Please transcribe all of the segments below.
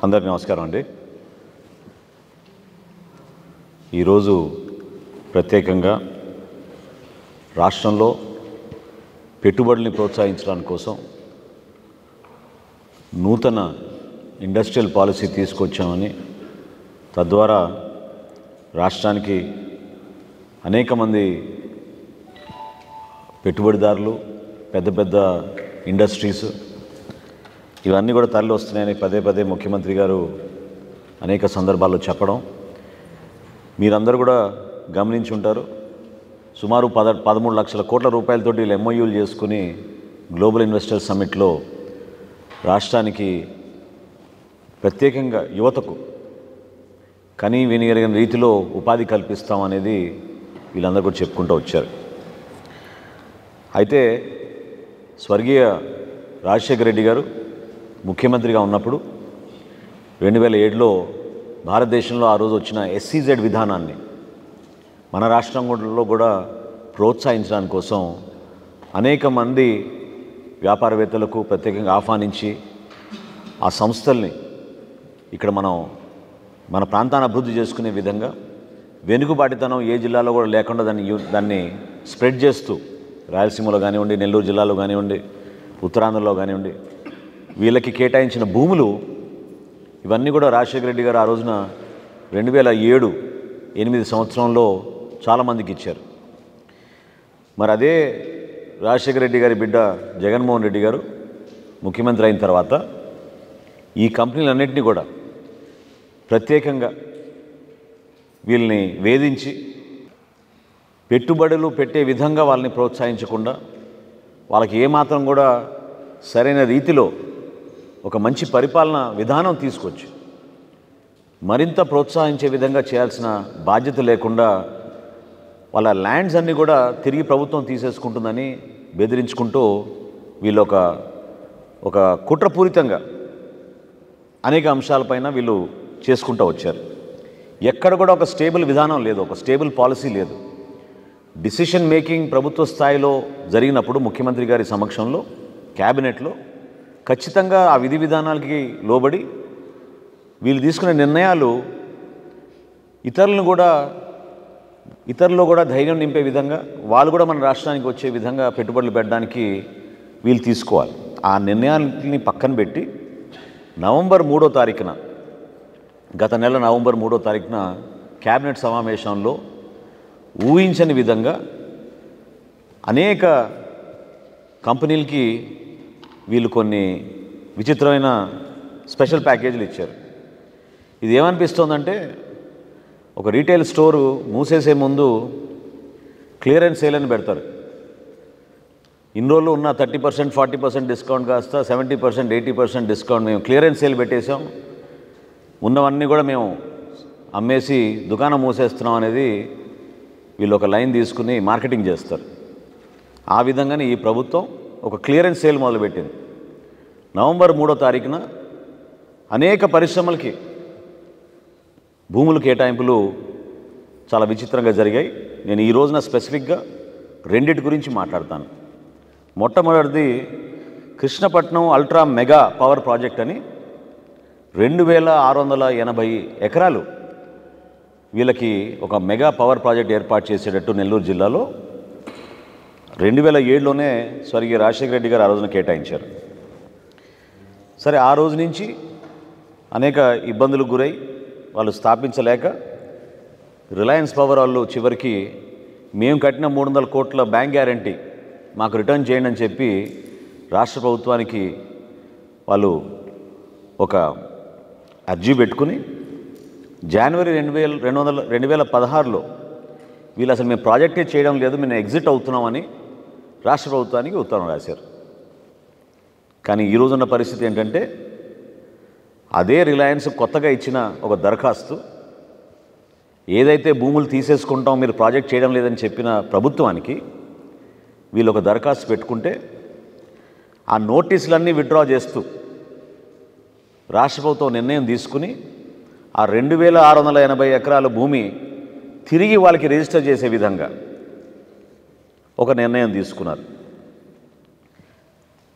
అందరికీ నమస్కారం అండి. ఈరోజు ప్రత్యేకంగా రాష్ట్రంలో పెట్టుబడుల్ని ప్రోత్సహించడానికి కోసం నూతన ఇండస్ట్రియల్ పాలసీ తీసుకొచ్చామని, తద్వారా రాష్ట్రానికి అనేక మంది పెట్టుబడిదారులు, పెద్ద పెద్ద ఇండస్ట్రీస్ ఇవన్నీ కూడా తరలి వస్తున్నాయని పదే పదే ముఖ్యమంత్రి గారు అనేక సందర్భాల్లో చెప్పడం మీరందరూ కూడా గమనించి ఉంటారు. సుమారు 13 లక్షల కోట్ల రూపాయలతోటి ఎంఓయూలు చేసుకుని గ్లోబల్ ఇన్వెస్టర్ సమ్మిట్లో రాష్ట్రానికి ప్రత్యేకంగా యువతకు కనీ వినియరిగిన రీతిలో ఉపాధి కల్పిస్తామనేది వీళ్ళందరూ కూడా చెప్పుకుంటూ వచ్చారు. అయితే స్వర్గీయ రాజశేఖర రెడ్డి గారు ముఖ్యమంత్రిగా ఉన్నప్పుడు 2007లో భారతదేశంలో ఆ రోజు వచ్చిన ఎస్సీజెడ్ విధానాన్ని మన రాష్ట్రంలో కూడా ప్రోత్సహించడానికి కోసం అనేక మంది వ్యాపారవేత్తలకు ప్రత్యేకంగా ఆహ్వానించి ఆ సంస్థల్ని ఇక్కడ మన ప్రాంతాన్ని అభివృద్ధి చేసుకునే విధంగా వెనుకబాటుతనం ఏ జిల్లాలో కూడా లేకుండా దాన్ని స్ప్రెడ్ చేస్తూ రాయలసీమలో కానివ్వండి, నెల్లూరు జిల్లాలో కానివ్వండి, ఉత్తరాంధ్రలో కానివ్వండి వీళ్ళకి కేటాయించిన భూములు ఇవన్నీ కూడా రాజశేఖర రెడ్డి గారు ఆ రోజున 2007-8 సంవత్సరంలో చాలామందికి ఇచ్చారు. మరి అదే రాజశేఖర రెడ్డి గారి బిడ్డ జగన్మోహన్ రెడ్డి గారు ముఖ్యమంత్రి అయిన తర్వాత ఈ కంపెనీలన్నింటినీ కూడా ప్రత్యేకంగా వీళ్ళని వేధించి పెట్టుబడులు పెట్టే విధంగా వాళ్ళని ప్రోత్సహించకుండా వాళ్ళకి ఏమాత్రం కూడా సరైన రీతిలో ఒక మంచి పరిపాలన విధానం తీసుకొచ్చి మరింత ప్రోత్సహించే విధంగా చేయాల్సిన బాధ్యత లేకుండా వాళ్ళ ల్యాండ్స్ అన్నీ కూడా తిరిగి ప్రభుత్వం తీసేసుకుంటుందని బెదిరించుకుంటూ వీళ్ళు ఒక కుట్రపూరితంగా అనేక అంశాలపైన వీళ్ళు చేసుకుంటూ వచ్చారు. ఎక్కడ కూడా ఒక స్టేబుల్ విధానం లేదు, ఒక స్టేబుల్ పాలసీ లేదు. డిసిషన్ మేకింగ్ ప్రభుత్వ స్థాయిలో జరిగినప్పుడు ముఖ్యమంత్రి గారి సమక్షంలో క్యాబినెట్లో ఖచ్చితంగా ఆ విధి విధానాలకి లోబడి వీళ్ళు తీసుకునే నిర్ణయాలు ఇతరులు కూడా ధైర్యం నింపే విధంగా, వాళ్ళు కూడా మన రాష్ట్రానికి వచ్చే విధంగా పెట్టుబడులు పెట్టడానికి వీళ్ళు తీసుకోవాలి. ఆ నిర్ణయాలని పక్కన పెట్టి నవంబర్ 3వ తారీఖున గత నెల నవంబర్ 3వ తారీఖున క్యాబినెట్ సమావేశంలో ఊహించని విధంగా అనేక కంపెనీలకి వీళ్ళు కొన్ని విచిత్రమైన స్పెషల్ ప్యాకేజీలు ఇచ్చారు. ఇది ఏమనిపిస్తోందంటే ఒక రీటైల్ స్టోరు మూసేసే ముందు క్లియరెన్స్ సేల్ అని పెడతారు. ఇన్ని రోజులు ఉన్న 30%, 40% డిస్కౌంట్ కాస్త 70%, 80% డిస్కౌంట్ మేము క్లియరెన్స్ సేల్ పెట్టేసాం, ఉన్నవన్నీ కూడా మేము అమ్మేసి దుకాణం మూసేస్తున్నాం అనేది వీళ్ళు ఒక లైన్ తీసుకుని మార్కెటింగ్ చేస్తారు. ఆ విధంగానే ఈ ప్రభుత్వం ఒక క్లియరెన్స్ సేల్ మొదలుపెట్టింది. నవంబర్ 3వ తారీఖున అనేక పరిశ్రమలకి భూముల కేటాయింపులు చాలా విచిత్రంగా జరిగాయి. నేను ఈ రోజున స్పెసిఫిక్గా రెండిటి గురించి మాట్లాడతాను. మొట్టమొదటిది Krishnapatnam ultra mega power project అని 2680 ఎకరాలు వీళ్ళకి ఒక మెగా పవర్ ప్రాజెక్ట్ ఏర్పాటు చేసేటట్టు నెల్లూరు జిల్లాలో 2007లోనే స్వర్గీయ రాజశేఖర రెడ్డి గారు ఆ రోజున కేటాయించారు. సరే, ఆ రోజు నుంచి అనేక ఇబ్బందులకు గురై వాళ్ళు స్థాపించలేక రిలయన్స్ పవర్ వాళ్ళు చివరికి మేము కట్టిన 300 కోట్ల బ్యాంక్ గ్యారంటీ మాకు రిటర్న్ చేయండి అని చెప్పి రాష్ట్ర ప్రభుత్వానికి వాళ్ళు ఒక అర్జీ పెట్టుకుని జనవరి 2016లో వీళ్ళు అసలు మేము ప్రాజెక్టే చేయడం లేదు, మేము ఎగ్జిట్ అవుతున్నామని రాష్ట్ర ప్రభుత్వానికి ఉత్తరం రాశారు. కానీ ఈరోజున్న పరిస్థితి ఏంటంటే అదే రిలయన్స్ కొత్తగా ఇచ్చిన ఒక దరఖాస్తు ఏదైతే భూములు తీసేసుకుంటాం మీరు ప్రాజెక్ట్ చేయడం లేదని చెప్పిన ప్రభుత్వానికి వీళ్ళు ఒక దరఖాస్తు పెట్టుకుంటే ఆ నోటీసులన్నీ విత్డ్రా చేస్తూ రాష్ట్ర ప్రభుత్వం నిర్ణయం తీసుకుని ఆ 2680 ఎకరాల భూమి తిరిగి వాళ్ళకి రిజిస్టర్ చేసే విధంగా ఒక నిర్ణయం తీసుకున్నారు.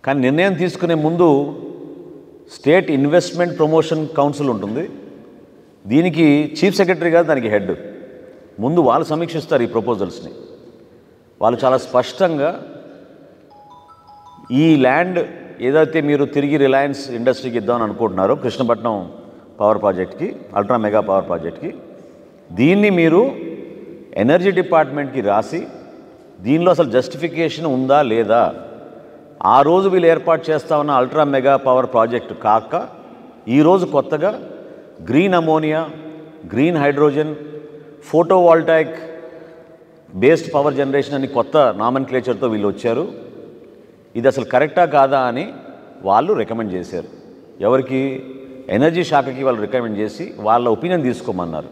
కానీ నిర్ణయం తీసుకునే ముందు స్టేట్ ఇన్వెస్ట్మెంట్ ప్రమోషన్ కౌన్సిల్ ఉంటుంది. దీనికి చీఫ్ సెక్రటరీ గారు దానికి హెడ్. ముందు వాళ్ళు సమీక్షిస్తారు ఈ ప్రపోజల్స్ని. వాళ్ళు చాలా స్పష్టంగా ఈ ల్యాండ్ ఏదైతే మీరు తిరిగి రిలయన్స్ ఇండస్ట్రీకి ఇద్దామని అనుకుంటున్నారో కృష్ణపట్నం పవర్ ప్రాజెక్ట్కి, అల్ట్రా మెగా పవర్ ప్రాజెక్ట్కి, దీన్ని మీరు ఎనర్జీ డిపార్ట్మెంట్కి రాసి దీనిలో అసలు జస్టిఫికేషన్ ఉందా లేదా, ఆ రోజు వీళ్ళు ఏర్పాటు చేస్తా ఉన్న అల్ట్రా మెగా పవర్ ప్రాజెక్టు కాక ఈరోజు కొత్తగా green ammonia, green hydrogen, photovoltaic based power generation అని కొత్త నామన్క్లేచర్తో వీళ్ళు వచ్చారు. ఇది అసలు కరెక్టా కాదా అని వాళ్ళు రికమెండ్ చేశారు. ఎవరికి? ఎనర్జీ శాఖకి వాళ్ళు రికమెండ్ చేసి వాళ్ళ ఒపీనియన్ తీసుకోమన్నారు.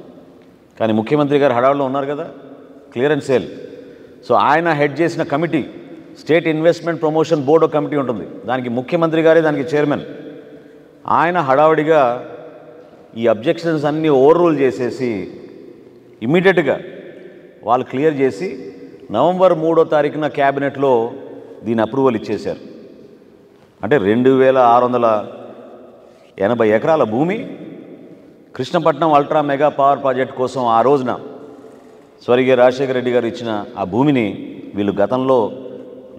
కానీ ముఖ్యమంత్రి గారు హడావుల్లో ఉన్నారు కదా, క్లియరెన్స్ సేల్. సో ఆయన హెడ్ చేసిన committee, state investment promotion board committee ఉంటుంది, దానికి ముఖ్యమంత్రి గారే దానికి చైర్మన్. ఆయన హడావుడిగా ఈ అబ్జెక్షన్స్ అన్నీ ఓవర్ రూల్ చేసేసి ఇమ్మీడియట్గా వాళ్ళు క్లియర్ చేసి నవంబర్ 3వ తారీఖున క్యాబినెట్లో దీని అప్రూవల్ ఇచ్చేశారు. అంటే 2680 ఎకరాల భూమి Krishnapatnam ultra mega power project కోసం ఆ రోజున స్వర్గీయ రాజశేఖర రెడ్డి గారు ఇచ్చిన ఆ భూమిని వీళ్ళు గతంలో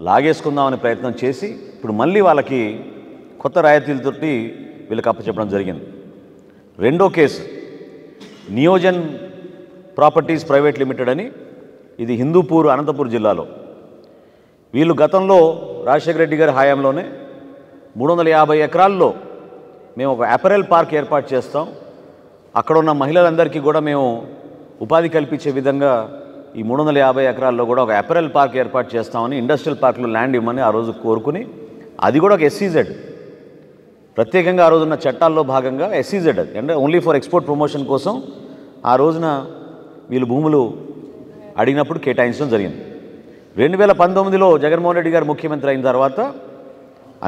లాగేసుకుందామని ప్రయత్నం చేసి ఇప్పుడు మళ్ళీ వాళ్ళకి కొత్త రాయితీలతోటి వీళ్ళకి అప్పచెప్పడం జరిగింది. రెండో కేసు నియోజన్ ప్రాపర్టీస్ ప్రైవేట్ లిమిటెడ్ అని, ఇది హిందూపూర్ అనంతపూర్ జిల్లాలో. వీళ్ళు గతంలో రాజశేఖర రెడ్డి గారి హయాంలోనే 350 ఎకరాల్లో మేము ఒక అపెరల్ పార్క్ ఏర్పాటు చేస్తాం, అక్కడ ఉన్న మహిళలందరికీ కూడా మేము ఉపాధి కల్పించే విధంగా ఈ 350 ఎకరాల్లో కూడా ఒక అపెరల్ పార్క్ ఏర్పాటు చేస్తామని ఇండస్ట్రియల్ పార్క్లో ల్యాండ్ ఇవ్వమని ఆ రోజు కోరుకుని, అది కూడా ఒక ఎస్సీజెడ్ ప్రత్యేకంగా ఆ రోజున్న చట్టాల్లో భాగంగా ఎస్సీజెడ్, అది అంటే ఓన్లీ ఫర్ ఎక్స్పోర్ట్ ప్రమోషన్ కోసం ఆ రోజున వీళ్ళు భూములు అడిగినప్పుడు కేటాయించడం జరిగింది. 2019లో జగన్మోహన్ రెడ్డి గారు ముఖ్యమంత్రి అయిన తర్వాత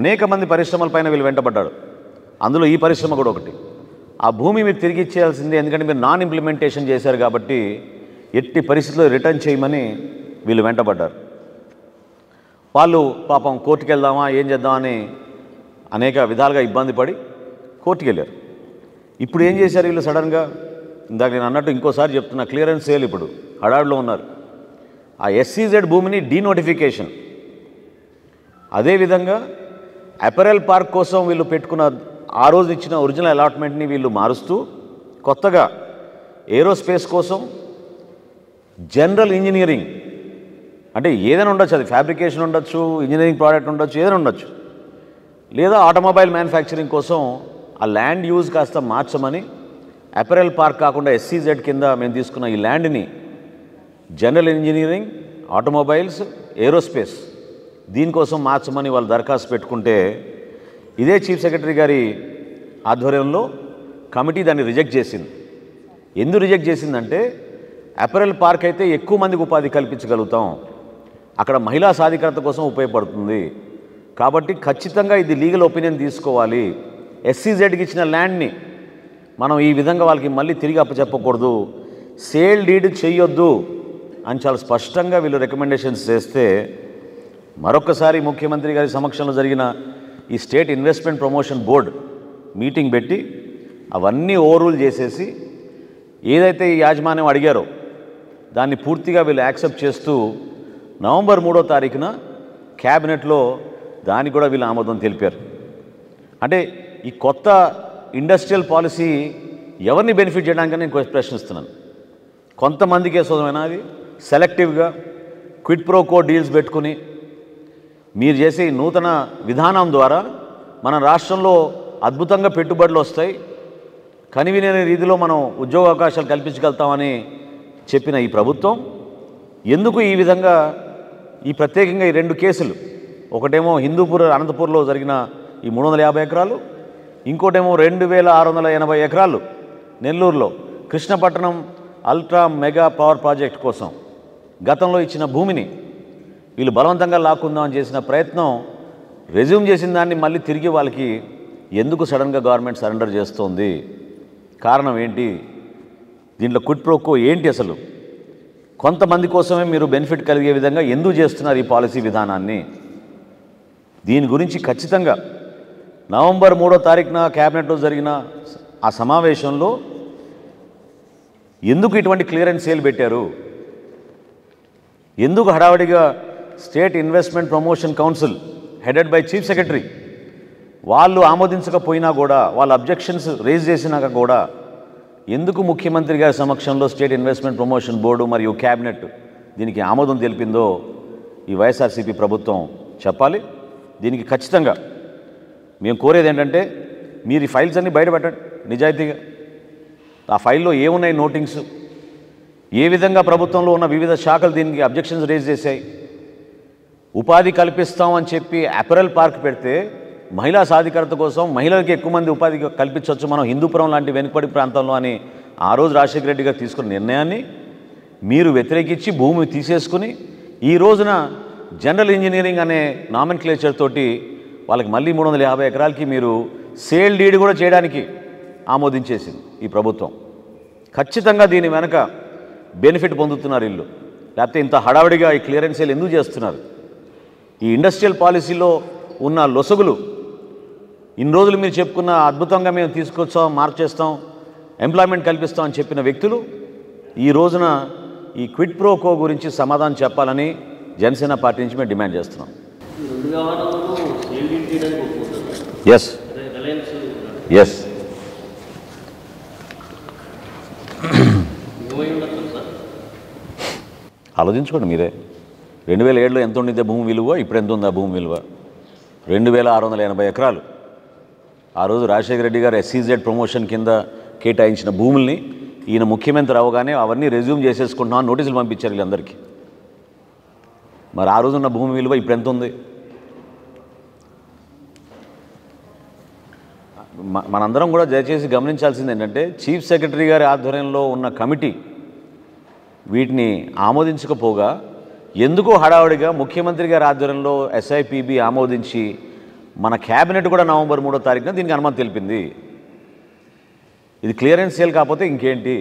అనేక మంది పరిశ్రమలపైన వీళ్ళు వెంటబడ్డాడు. అందులో ఈ పరిశ్రమ కూడా ఒకటి. ఆ భూమి మీరు తిరిగి ఇచ్చేయాల్సిందే, ఎందుకంటే మీరు నాన్ ఇంప్లిమెంటేషన్ చేశారు కాబట్టి ఎట్టి పరిస్థితుల్లో రిటర్న్ చేయమని వీళ్ళు వెంటబడ్డారు. వాళ్ళు పాపం కోర్టుకు వెళ్దామా ఏం చేద్దామని అనేక విధాలుగా ఇబ్బంది పడి కోర్టుకు వెళ్ళారు. ఇప్పుడు ఏం చేశారు వీళ్ళు సడన్గా? ఇందాక నేను అన్నట్టు ఇంకోసారి చెప్తున్నా, క్లియరెన్స్ సేల్ ఇప్పుడు హడావిడిలో ఉన్నారు. ఆ ఎస్సీజెడ్ భూమిని డీనోటిఫికేషన్, అదేవిధంగా అపెరల్ పార్క్ కోసం వీళ్ళు పెట్టుకున్న ఆ రోజు ఇచ్చిన ఒరిజినల్ అలాట్మెంట్ని వీళ్ళు మారుస్తూ కొత్తగా ఏరోస్పేస్ కోసం జనరల్ ఇంజనీరింగ్, అంటే ఏదైనా ఉండొచ్చు, అది ఫ్యాబ్రికేషన్ ఉండొచ్చు, ఇంజనీరింగ్ ప్రోడక్ట్ ఉండొచ్చు, ఏదైనా ఉండొచ్చు, లేదా ఆటోమొబైల్ మ్యానుఫ్యాక్చరింగ్ కోసం ఆ ల్యాండ్ యూజ్ కాస్త మార్చమని అపెరల్ పార్క్ కాకుండా ఎస్సీజెడ్ కింద మేము తీసుకున్న ఈ ల్యాండ్ని జనరల్ ఇంజనీరింగ్, ఆటోమొబైల్స్, ఏరోస్పేస్ దీనికోసం మార్చమని వాళ్ళు దరఖాస్తు పెట్టుకుంటే ఇదే చీఫ్ సెక్రటరీ గారి ఆధ్వర్యంలో కమిటీ దాన్ని రిజెక్ట్ చేసింది. ఎందుకు రిజెక్ట్ చేసిందంటే అపెరల్ పార్క్ అయితే ఎక్కువ మందికి ఉపాధి కల్పించగలుగుతాం, అక్కడ మహిళా సాధికారత కోసం ఉపయోగపడుతుంది కాబట్టి ఖచ్చితంగా ఇది లీగల్ ఒపీనియన్ తీసుకోవాలి, ఎస్సీజెడ్కి ఇచ్చిన ల్యాండ్ని మనం ఈ విధంగా వాళ్ళకి మళ్ళీ తిరిగి అప్పచెప్పకూడదు, సేల్ డీడ్ చేయొద్దు అని చాలా స్పష్టంగా వీళ్ళు రికమెండేషన్స్ చేస్తే మరొకసారి ముఖ్యమంత్రి గారి సమక్షంలో జరిగిన ఈ state investment promotion board meeting పెట్టి అవన్నీ ఓవర్రూల్ చేసేసి ఏదైతే ఈ యాజమాన్యం అడిగారో దాన్ని పూర్తిగా వీళ్ళు యాక్సెప్ట్ చేస్తూ నవంబర్ 3వ తారీఖున క్యాబినెట్లో దానికి కూడా వీళ్ళు ఆమోదం తెలిపారు. అంటే ఈ కొత్త ఇండస్ట్రియల్ పాలసీ ఎవరిని బెనిఫిట్ చేయడానికని నేను ప్రశ్నిస్తున్నాను. కొంతమందికే సోదమైనా అది సెలెక్టివ్గా క్విడ్ ప్రో కో డీల్స్ పెట్టుకుని మీరు చేసే నూతన విధానం ద్వారా మన రాష్ట్రంలో అద్భుతంగా పెట్టుబడులు వస్తాయి, కనివిని రీతిలో మనం ఉద్యోగ అవకాశాలు కల్పించగలుగుతామని చెప్పిన ఈ ప్రభుత్వం ఎందుకు ఈ విధంగా ఈ ప్రత్యేకంగా ఈ 2 కేసులు, ఒకటేమో హిందూపూర్ అనంతపూర్లో జరిగిన ఈ 350 ఎకరాలు, ఇంకోటేమో 2680 ఎకరాలు నెల్లూరులో Krishnapatnam ultra mega power project కోసం గతంలో ఇచ్చిన భూమిని వీళ్ళు బలవంతంగా లాక్కుందామని చేసిన ప్రయత్నం రెజ్యూమ్ చేసిన దాన్ని మళ్ళీ తిరిగి వాళ్ళకి ఎందుకు సడన్గా గవర్నమెంట్ సరెండర్ చేస్తోంది? కారణం ఏంటి? దీంట్లో క్విడ్ ప్రో కో ఏంటి? అసలు కొంతమంది కోసమే మీరు బెనిఫిట్ కలిగే విధంగా ఎందుకు చేస్తున్నారు ఈ పాలసీ విధానాన్ని? దీని గురించి ఖచ్చితంగా నవంబర్ 3వ తారీఖున క్యాబినెట్లో జరిగిన ఆ సమావేశంలో ఎందుకు ఇటువంటి క్లియరెన్స్ సేల్ పెట్టారు? ఎందుకు హడావడిగా state investment promotion council headed by chief secretary వాళ్ళు ఆమోదించకపోయినా కూడా, వాళ్ళ అబ్జెక్షన్స్ రేజ్ చేసినాక కూడా ఎందుకు ముఖ్యమంత్రి గారి సమక్షంలో స్టేట్ ఇన్వెస్ట్మెంట్ ప్రమోషన్ బోర్డు మరియు క్యాబినెట్ దీనికి ఆమోదం తెలిపిందో ఈ వైఎస్ఆర్సీపీ ప్రభుత్వం చెప్పాలి. దీనికి ఖచ్చితంగా మేము కోరేది ఏంటంటే, మీరు ఈ ఫైల్స్ అన్నీ బయటపెట్టండి నిజాయితీగా. ఆ ఫైల్లో ఏమున్నాయి నోటింగ్స్, ఏ విధంగా ప్రభుత్వంలో ఉన్న వివిధ శాఖలు దీనికి అబ్జెక్షన్స్ రేజ్ చేశాయి. ఉపాధి కల్పిస్తామని చెప్పి అపెరల్ పార్క్ పెడితే మహిళా సాధికారత కోసం మహిళలకు ఎక్కువ మంది ఉపాధి కల్పించవచ్చు మనం హిందూపురం లాంటి వెనుకబడి ప్రాంతంలో అని ఆ రోజు రాజశేఖర రెడ్డి గారు తీసుకున్న నిర్ణయాన్ని మీరు వ్యతిరేకించి భూమి తీసేసుకుని ఈ రోజున జనరల్ ఇంజనీరింగ్ అనే నామెన్క్లేచర్ తోటి వాళ్ళకి మళ్ళీ 350 ఎకరాలకి మీరు సేల్ డీడ్ కూడా చేయడానికి ఆమోదించేసింది ఈ ప్రభుత్వం. ఖచ్చితంగా దీని వెనక బెనిఫిట్ పొందుతున్నారు ఇల్లు, లేకపోతే ఇంత హడావిడిగా ఈ క్లియరెన్స్ సేల్ ఎందుకు చేస్తున్నారు? ఈ ఇండస్ట్రియల్ పాలసీలో ఉన్న లొసగులు ఇన్ని రోజులు మీరు చెప్పుకున్న అద్భుతంగా మేము తీసుకొచ్చాం, మార్చేస్తాం, ఎంప్లాయ్మెంట్ కల్పిస్తాం అని చెప్పిన వ్యక్తులు ఈ రోజున ఈ క్విడ్ ప్రో కో గురించి సమాధానం చెప్పాలని జనసేన పార్టీ నుంచి మేము డిమాండ్ చేస్తున్నాం. ఎస్ ఎస్ ఆలోచించుకోండి మీరే. 2007లో ఎంత ఉండిందే భూమి విలువ, ఇప్పుడు ఎంత ఉంది ఆ భూమి విలువ? 2680 ఎకరాలు. ఆ రోజు రాజశేఖర రెడ్డి గారు ఎస్సీజెడ్ ప్రమోషన్ కింద కేటాయించిన భూముల్ని ఈయన ముఖ్యమంత్రి అవగానే అవన్నీ రెజ్యూమ్ చేసేసుకుంటున్నామని నోటీసులు పంపించారు వీళ్ళందరికీ. మరి ఆ రోజున్న భూమి విలువ ఇప్పుడు ఎంత ఉంది? మనందరం కూడా దయచేసి గమనించాల్సింది ఏంటంటే, చీఫ్ సెక్రటరీ గారి ఆధ్వర్యంలో ఉన్న కమిటీ వీటిని ఆమోదించకపోగా ఎందుకు హడావుడిగా ముఖ్యమంత్రి గారి ఆధ్వర్యంలో ఎస్ఐపిబి ఆమోదించి మన క్యాబినెట్ కూడా నవంబర్ 3వ తారీఖున దీనికి అనుమతి తెలిపింది. ఇది క్లియరెన్స్ సేల్ కాకపోతే ఇంకేంటి?